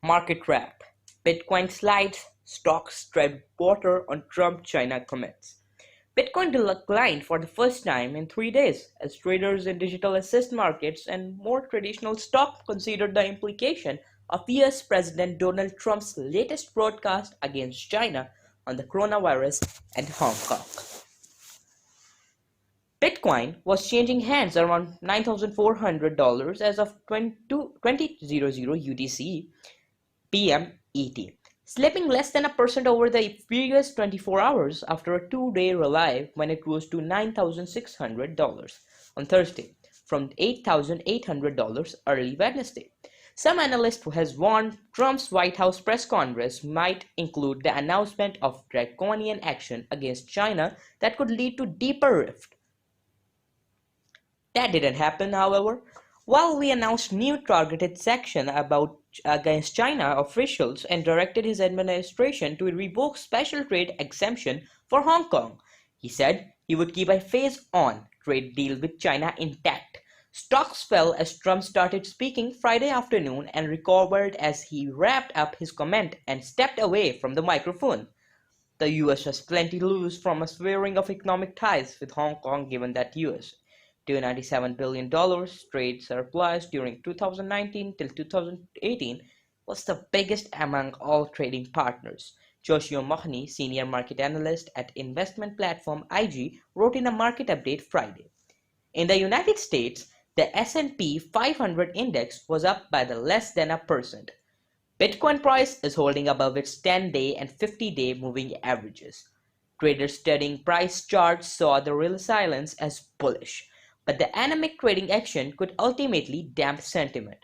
Market wrap. Bitcoin slides, stocks tread water on Trump-China comments. Bitcoin declined for the first time in 3 days as traders in digital assist markets and more traditional stock considered the implication of US President Donald Trump's latest broadcast against China on the coronavirus and Hong Kong. Bitcoin was changing hands around $9,400 as of 2000 UTC PM ET, slipping less than 1% over the previous 24 hours after a 2-day rally when it rose to $9,600 on Thursday from $8,800 early Wednesday. Some analysts has warned Trump's White House press conference might include the announcement of draconian action against China that could lead to deeper rift. That didn't happen, however. While we announced new targeted sanctions against China officials and directed his administration to revoke special trade exemption for Hong Kong, he said he would keep a phase-on trade deal with China intact. Stocks fell as Trump started speaking Friday afternoon and recovered as he wrapped up his comment and stepped away from the microphone. The US has plenty to lose from a severing of economic ties with Hong Kong given that US $297 billion trade surplus during 2019 till 2018 was the biggest among all trading partners. Joshua Mahoney, senior market analyst at investment platform IG, wrote in a market update Friday. In the United States, the S&P 500 index was up by less than 1%. Bitcoin price is holding above its 10-day and 50-day moving averages. Traders studying price charts saw the resilience as bullish, but the anemic trading action could ultimately damp sentiment.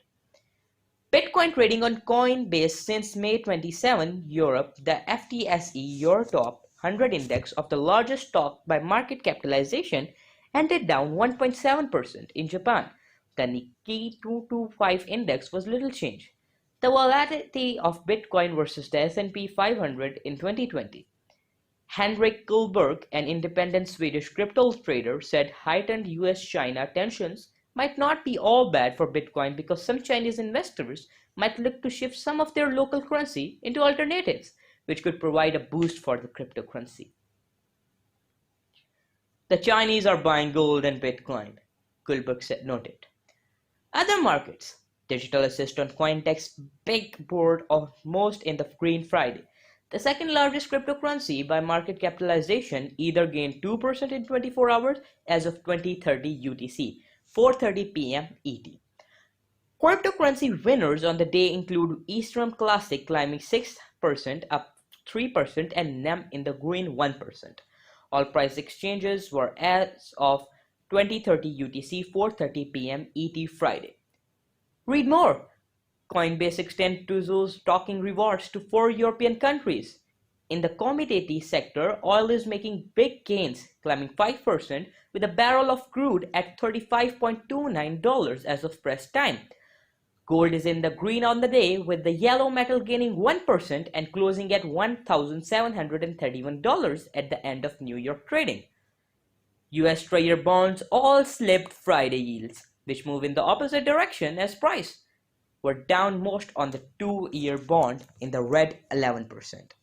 Bitcoin trading on Coinbase since May 27, Europe, the FTSE Eurotop 100 index of the largest stock by market capitalization ended down 1.7%. In Japan, the Nikkei 225 index was little changed. The volatility of Bitcoin versus the S&P 500 in 2020. Henrik Kullberg, an independent Swedish crypto trader, said heightened US-China tensions might not be all bad for Bitcoin because some Chinese investors might look to shift some of their local currency into alternatives, which could provide a boost for the cryptocurrency. The Chinese are buying gold and Bitcoin, Kullberg noted. Other markets. Digital assist on Cointech's big board of most in the green Friday. The second largest cryptocurrency by market capitalization either gained 2% in 24 hours as of 2030 UTC, 4:30 p.m. ET. Cryptocurrency winners on the day include Ethereum Classic climbing 6%, up 3%, and NEM in the green 1%. All price exchanges were as of 2030 UTC, 4:30 p.m. ET Friday. Read more. Coinbase extends Tuzo's stocking rewards to 4 European countries. In the commodity sector, oil is making big gains, climbing 5%, with a barrel of crude at $35.29 as of press time. Gold is in the green on the day, with the yellow metal gaining 1% and closing at $1,731 at the end of New York trading. US Treasury bonds all slipped Friday yields, which move in the opposite direction as price, were down most on the 2-year bond in the red 11%.